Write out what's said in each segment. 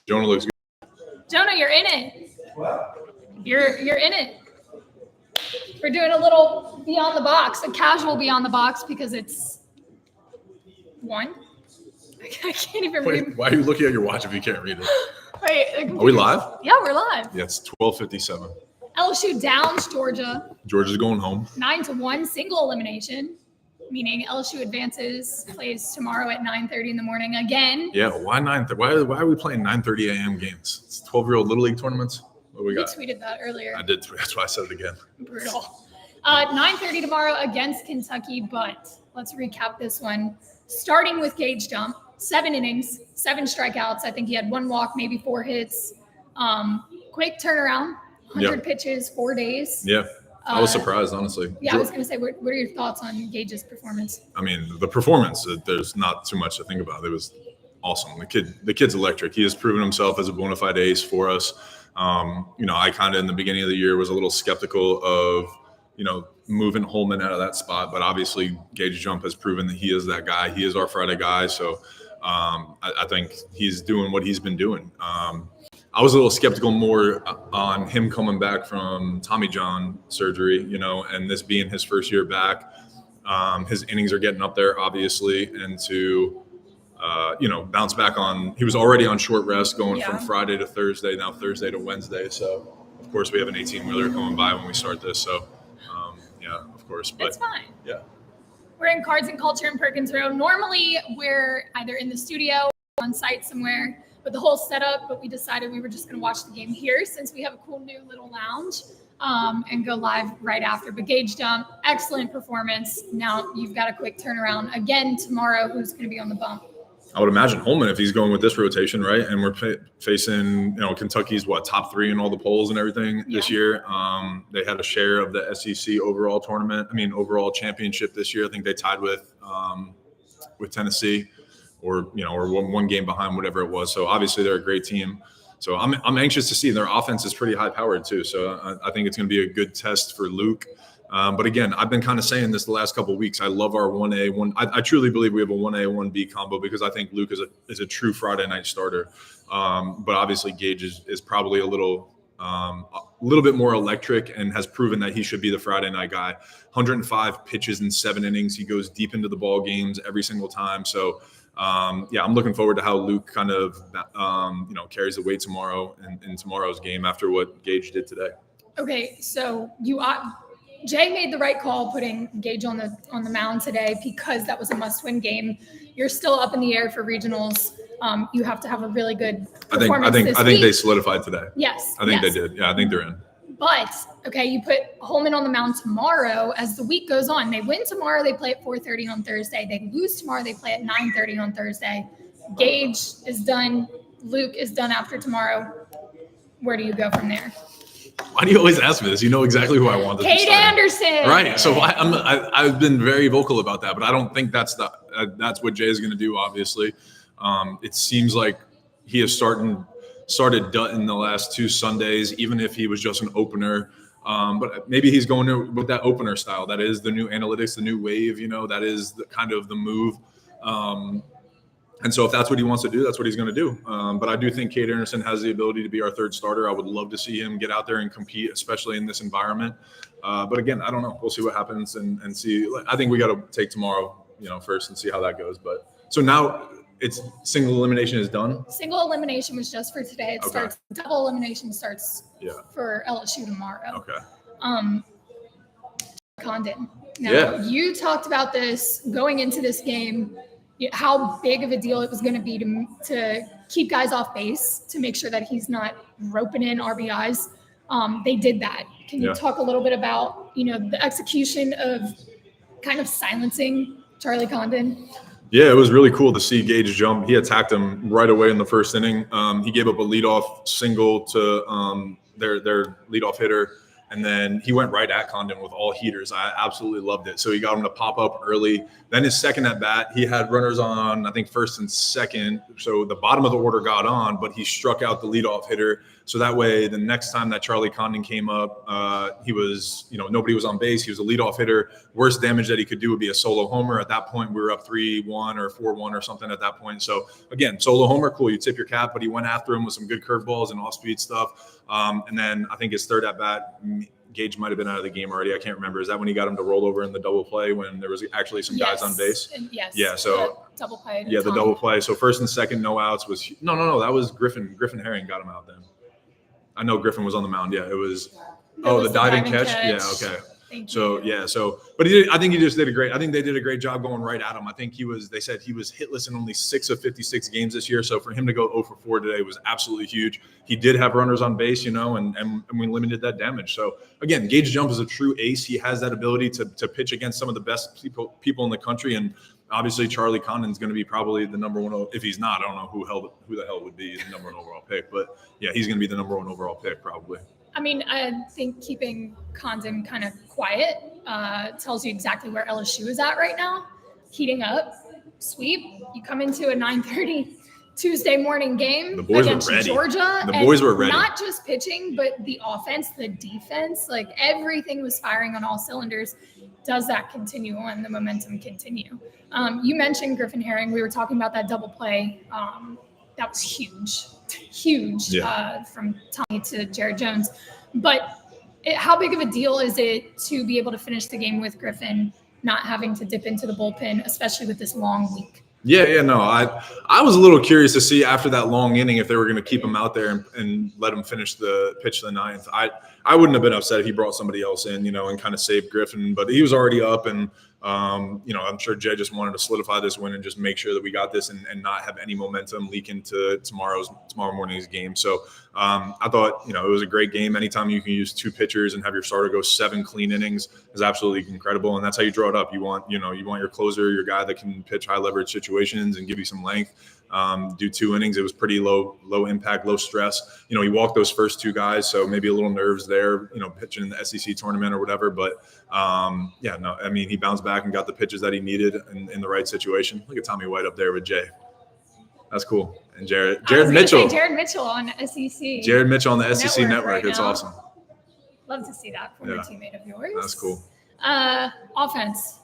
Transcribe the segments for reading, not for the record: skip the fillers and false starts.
Jonah looks good. Jonah, you're in it. You're in it. We're doing a little beyond the box, a casual beyond the box because it's 1. I can't even read. Why are you looking at your watch if you can't read it? Wait, are we live? Yeah, we're live. Yeah, it's 12:57. LSU downs Georgia. Georgia's going home. 9-1, single elimination, meaning LSU advances, plays tomorrow at 9:30 in the morning again. Yeah, why 9:30? Why are we playing 9:30 a.m. games? It's 12-year-old Little League tournaments. What we got? You tweeted that earlier. I did. That's why I said it again. Brutal. 9:30 tomorrow against Kentucky, but let's recap this one. Starting with Gage Jump, 7 innings, 7 strikeouts. I think he had 1 walk, maybe 4 hits. Quick turnaround, 100 pitches, 4 days. Yeah, I was surprised, honestly. Yeah, I was going to say, what are your thoughts on Gage's performance? I mean, the performance, there's not too much to think about. It was awesome. The kid's electric. He has proven himself as a bona fide ace for us. I kind of in the beginning of the year was a little skeptical of, moving Holman out of that spot, but obviously Gage Jump has proven that he is that guy. He is our Friday guy. So I think he's doing what he's been doing. I was a little skeptical more on him coming back from Tommy John surgery, and this being his first year back. His innings are getting up there, obviously, and to bounce back on. He was already on short rest going from Friday to Thursday, now Thursday to Wednesday. So, of course, we have an 18-wheeler coming by when we start this. So, of course. But it's fine. Yeah. We're in Cards and Culture in Perkins Road. Normally, we're either in the studio or on site somewhere with the whole setup, but we decided we were just going to watch the game here since we have a cool new little lounge and go live right after. But Gage Jump, excellent performance. Now you've got a quick turnaround again tomorrow. Who's going to be on the bump? I would imagine Holman if he's going with this rotation, right? And we're facing, Kentucky's top 3 in all the polls and everything this year. They had a share of the SEC overall championship this year. I think they tied with Tennessee, or one game behind, whatever it was. So obviously they're a great team. So I'm anxious to see. Their offense is pretty high powered too. So I think it's going to be a good test for Luke. But again, I've been kind of saying this the last couple of weeks. I love our 1A. I truly believe we have a 1A, 1B combo because I think Luke is a true Friday night starter. But obviously Gage is probably a little bit more electric and has proven that he should be the Friday night guy. 105 pitches in 7 innings. He goes deep into the ball games every single time. So I'm looking forward to how Luke kind of carries the weight tomorrow in tomorrow's game after what Gage did today. Okay, so Jay made the right call putting Gage on the mound today because that was a must-win game. You're still up in the air for regionals. You have to have a really good performance. I think they solidified today. Yes. I think they did. Yeah, I think they're in. But okay, you put Holman on the mound tomorrow. As the week goes on, they win tomorrow. They play at 4:30 on Thursday. They lose tomorrow. They play at 9:30 on Thursday. Gage is done. Luke is done after tomorrow. Where do you go from there? Why do you always ask me this? You know exactly who I want. Cade Anderson. Right. So I've been very vocal about that, but I don't think that's what Jay is going to do. Obviously, it seems like he has started Dutton the last 2 Sundays, even if he was just an opener. But maybe he's going with that opener style. That is the new analytics, the new wave. That is the move. And so if that's what he wants to do, that's what he's going to do. But I do think Cade Anderson has the ability to be our 3rd starter. I would love to see him get out there and compete, especially in this environment. But again, I don't know. We'll see what happens and see. I think we got to take tomorrow, first and see how that goes. But so now it's single elimination is done. Single elimination was just for today. It starts. Double elimination starts for LSU tomorrow. Okay. Condon. Now you talked about this going into this game. How big of a deal it was going to be to keep guys off base, to make sure that he's not roping in RBIs. They did that. Can you talk a little bit about, the execution of kind of silencing Charlie Condon? Yeah, it was really cool to see Gage jump. He attacked him right away in the first inning. He gave up a leadoff single to their leadoff hitter. And then he went right at Condon with all heaters. I absolutely loved it. So he got him to pop up early. Then his second at bat, he had runners on, I think, first and second. So the bottom of the order got on, but he struck out the leadoff hitter. So that way, the next time that Charlie Condon came up, he was, nobody was on base. He was a leadoff hitter. Worst damage that he could do would be a solo homer. At that point, we were up 3-1 or 4-1 or something at that point. So again, solo homer, cool. You tip your cap, but he went after him with some good curveballs and off-speed stuff. And then I think his third at bat, Gage might have been out of the game already. I can't remember. Is that when he got him to roll over in the double play when there was actually some guys on base? Yes. Yeah. So double play. Yeah, the double play. So first and second, no outs was no. That was Griffin. Griffin Herring got him out then. I know Griffin was on the mound. Yeah, it was. The diving catch. Yeah. Okay. So yeah, but I think he just did I think they did a great job going right at him. I think they said he was hitless in only 6 of 56 games this year. So for him to go 0 for 4 today was absolutely huge. He did have runners on base, and we limited that damage. So again, Gage Jump is a true ace. He has that ability to pitch against some of the best people in the country. And obviously Charlie Condon's going to be probably the number one. If he's not, I don't know who the hell would be the number 1 overall pick, but yeah, he's going to be the number 1 overall pick probably. I mean, I think keeping Condon kind of quiet tells you exactly where LSU is at right now. Heating up, sweep. You come into a 9:30 Tuesday morning game against Georgia. The boys were ready. Not just pitching, but the offense, the defense, like everything was firing on all cylinders. Does that continue on? The momentum continue? You mentioned Griffin Herring. We were talking about that double play. That was huge from Tommy to Jared Jones. But how big of a deal is it to be able to finish the game with Griffin not having to dip into the bullpen, especially with this long week? Yeah, no. I was a little curious to see after that long inning if they were going to keep him out there and let him pitch the ninth. I wouldn't have been upset if he brought somebody else in, and kind of saved Griffin, but he was already up, and I'm sure Jay just wanted to solidify this win and just make sure that we got this and not have any momentum leak into tomorrow morning's game. So I thought, it was a great game. Anytime you can use 2 pitchers and have your starter go 7 clean innings is absolutely incredible. And that's how you draw it up. You want your closer, your guy that can pitch high leverage situations and give you some length. Do 2 innings. It was pretty low impact, low stress. He walked those first 2 guys, so maybe a little nerves there, pitching in the SEC tournament or whatever. But he bounced back and got the pitches that he needed in the right situation. Look at Tommy White up there with Jay. That's cool. And Jared Mitchell. Jared Mitchell on SEC. Jared Mitchell on the SEC network. It's awesome. Love to see that from a teammate of yours. That's cool. Offense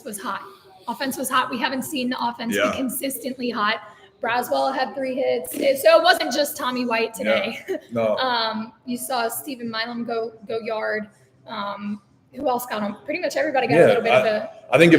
was hot. Offense was hot. We haven't seen the offense be consistently hot. Braswell had 3 hits. So it wasn't just Tommy White today. Yeah. No. You saw Stephen Milam go yard. Who else got him? Pretty much everybody got a little bit of a I think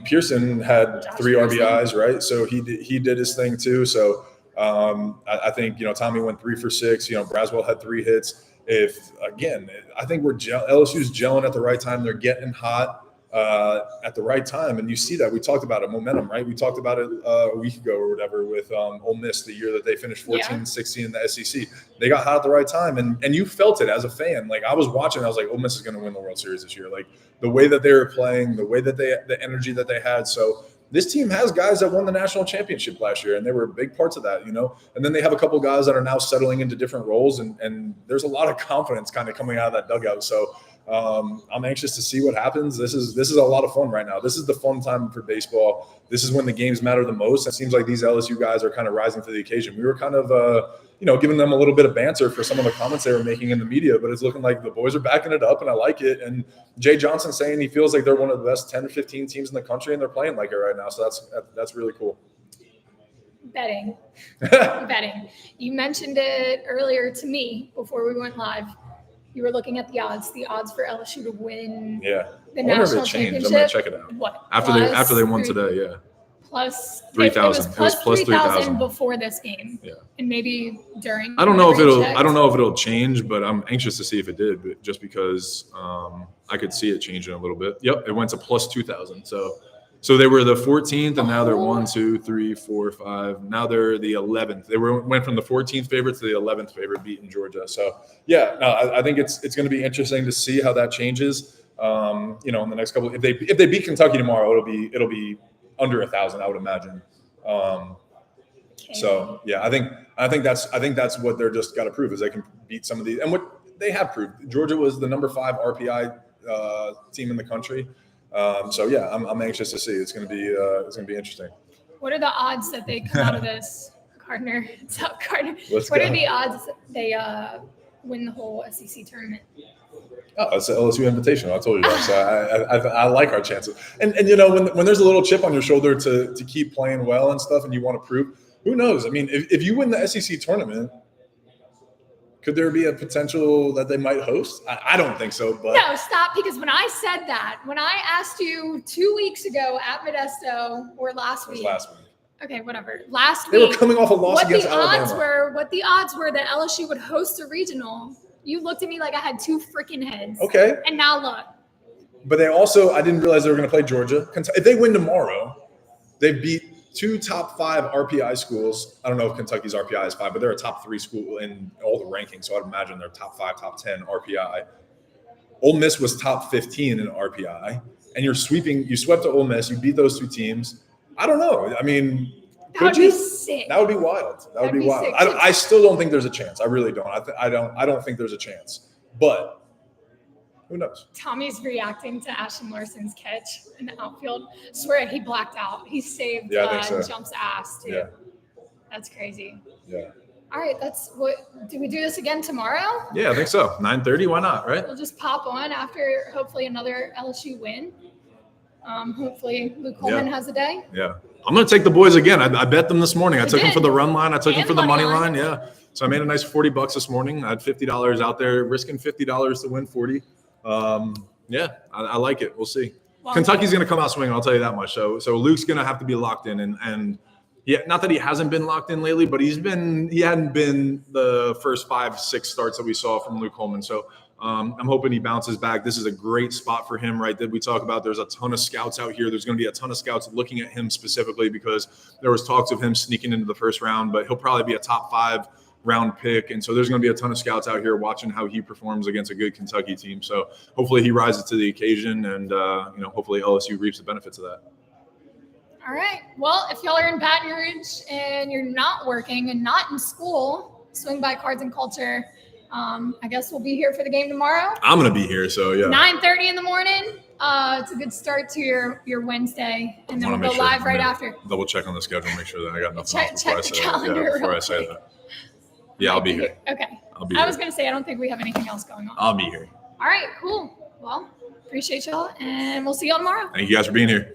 Pearson had Josh 3 RBIs, right? So he did his thing too. So I think, Tommy went 3 for 6. Braswell had 3 hits. I think LSU's gelling at the right time. They're getting hot at the right time. And you see that. We talked about it, momentum, right? We talked about it a week ago or whatever with Ole Miss, the year that they finished 14-16 in the SEC. They got hot at the right time. And you felt it as a fan. Like, I was watching, I was like, Ole Miss is going to win the World Series this year. Like, the way that they were playing, the way that the energy that they had. So this team has guys that won the national championship last year, and they were big parts of that, And then they have a couple guys that are now settling into different roles, and there's a lot of confidence kind of coming out of that dugout. So I'm anxious to see what happens. This is a lot of fun right now. This is the fun time for baseball. This is when the games matter the most. It seems like these LSU guys are kind of rising to the occasion. We were kind of, giving them a little bit of banter for some of the comments they were making in the media, but it's looking like the boys are backing it up, and I like it. And Jay Johnson saying he feels like they're one of the best 10 or 15 teams in the country, and they're playing like it right now. So that's really cool. Betting. You mentioned it earlier to me before we went live. You were looking at the odds for LSU to win the national championship. I'm going to check it out. What? After they won today, yeah. Plus 3,000. It was plus 3,000 before this game. Yeah. And maybe during. I don't know if it'll change, but I'm anxious to see if it did, but just because I could see it changing a little bit. Yep, it went to plus 2,000. So they were the 14th, and now they're 1, 2, 3, 4, 5. Now they're the 11th. They went from the 14th favorite to the 11th favorite, beating Georgia. So I think it's going to be interesting to see how that changes. In the next couple. If they beat Kentucky tomorrow, it'll be under 1,000, I would imagine. So yeah, I think that's what they're just got to prove is they can beat some of these. And what they have proved. Georgia was the number 5 RPI team in the country. So yeah, I'm anxious to see. It's going to be interesting. What are the odds that they come out of this, Gardner? Gardner. Let's what go. are the odds they win the whole SEC tournament? Oh, it's an LSU invitation. I told you that. So I like our chances. And when there's a little chip on your shoulder to keep playing well and stuff, and you want to prove, who knows? I mean, if you win the SEC tournament, could there be a potential that they might host? I don't think so. But no, stop. Because when I said that, when I asked you 2 weeks ago at Modesto or last week. Okay, whatever. Last week. They were coming off a loss against Alabama. What the odds were that LSU would host a regional. You looked at me like I had 2 freaking heads. Okay. And now look. But I didn't realize they were going to play Georgia. If they win tomorrow, they beat 2 top 5 RPI schools. I don't know if Kentucky's RPI is 5, but they're a top 3 school in all the rankings. So I'd imagine they're top 5, top 10 RPI. Ole Miss was top 15 in RPI. And you swept Ole Miss. You beat those 2 teams. I don't know. I mean, that would be sick. That would be wild. That would be wild. I still don't think there's a chance. I really don't. I don't think there's a chance. But who knows? Tommy's reacting to Ashton Larson's catch in the outfield. I swear he blacked out. He saved Jump's ass too. Yeah. That's crazy. Yeah. All right, do we do this again tomorrow? Yeah, I think so. 9:30, why not, right? We'll just pop on after hopefully another LSU win. Hopefully Luke Coleman has a day. Yeah. I'm going to take the boys again. I bet them this morning. I took them for the run line. I took them for the money line. Yeah. So I made a nice $40 this morning. I had $50 out there, risking $50 to win 40. Yeah, I like it. We'll see. Well, Kentucky's going to come out swinging. I'll tell you that much. So Luke's going to have to be locked in. And yeah, not that he hasn't been locked in lately, but he hadn't been the first 5-6 starts that we saw from Luke Coleman. So I'm hoping he bounces back. This is a great spot for him, right? That we talk about. There's a ton of scouts out here. There's going to be a ton of scouts looking at him specifically because there was talks of him sneaking into the first round, but he'll probably be a top 5 round pick. And so there's going to be a ton of scouts out here watching how he performs against a good Kentucky team. So hopefully he rises to the occasion and, hopefully LSU reaps the benefits of that. All right. Well, if y'all are in Baton Rouge and you're not working and not in school, swing by Cards and Culture. I guess we'll be here for the game tomorrow. I'm going to be here, so yeah. 9:30 in the morning. It's a good start to your Wednesday, and then we'll go live right after. Double check on the schedule, make sure that I got nothing else before I say that. Yeah, I'll be here. Okay. I'll be here. I was going to say I don't think we have anything else going on. I'll be here. All right, cool. Well, appreciate y'all, and we'll see y'all tomorrow. Thank you guys for being here.